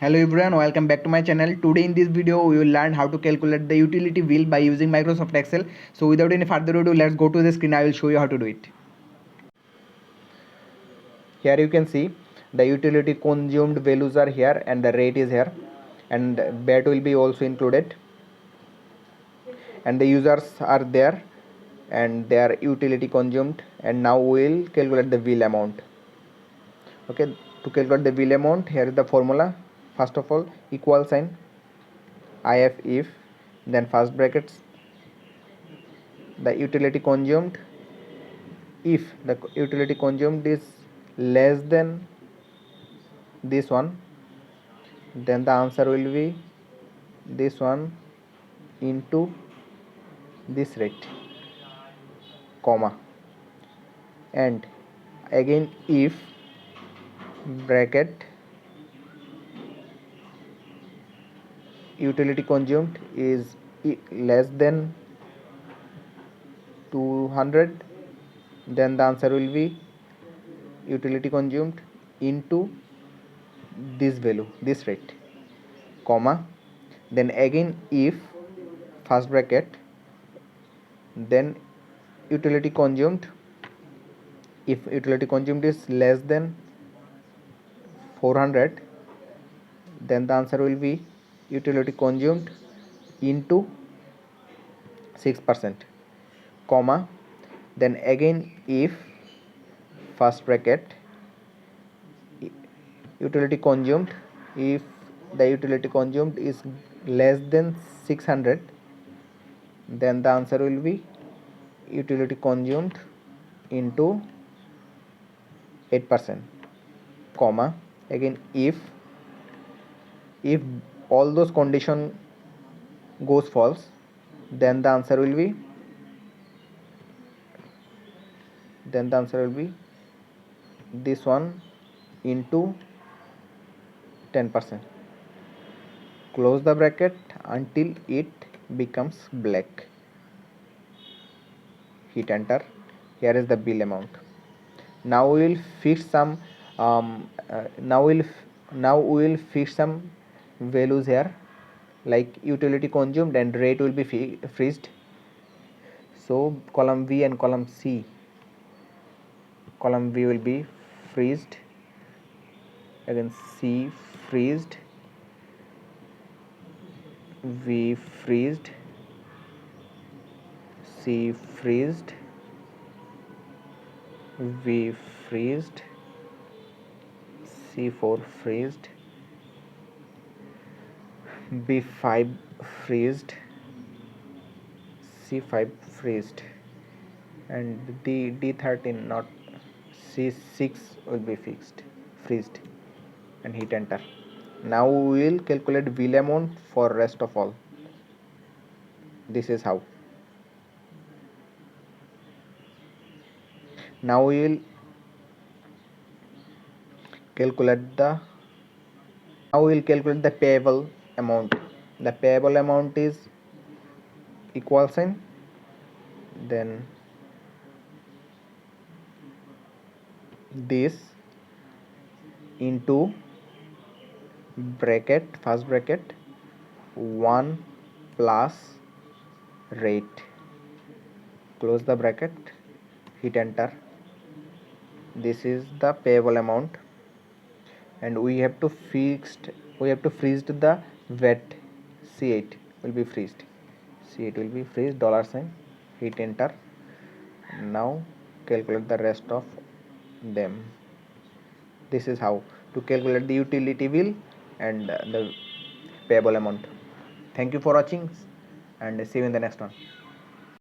Hello everyone, welcome back to my channel. Today in this video we will learn how to calculate the utility bill by using Microsoft Excel. So without any further ado, let's go to the screen. I will show you how to do it. Here you can see the utility consumed values are here and the rate is here, and VAT will be also included, and the users are there and their utility consumed. And now we will calculate the bill amount. Okay, to calculate the bill amount, here is the formula. First of all, equal sign, if, then first brackets, the utility consumed. If the utility consumed is less than this one, then the answer will be this one into this rate, comma, and again if bracket utility consumed is less than 200, then the answer will be utility consumed into this value, this rate, comma, then again if first bracket, then utility consumed, if utility consumed is less than 400, then the answer will be utility consumed into 6%, comma, then again if first bracket utility consumed, if the utility consumed is less than 600, then the answer will be utility consumed into 8%, comma, again if all those condition goes false, then the answer will be this one into 10%. Close the bracket until it becomes black. Hit enter. Here is the bill amount. Now we will fix some now we will fix some values here, like utility consumed and rate will be freezed. So column V and column C, column V will be freezed, again C freezed, V freezed, C freezed, V freezed, C4 freezed, B5 freezed, C5 freezed, and D13 not, C6 will be freezed, and hit enter. Now we will calculate bill amount for rest of all. This is how. Now we will calculate the payable amount. The payable amount is equal sign, then this into bracket, first bracket, 1 plus rate, close the bracket, hit enter. This is the payable amount, and we have to freeze the VAT. C8 will be freezed, dollar sign, hit enter. Now calculate the rest of them. This is how to calculate the utility bill and the payable amount. Thank you for watching, and see you in the next one.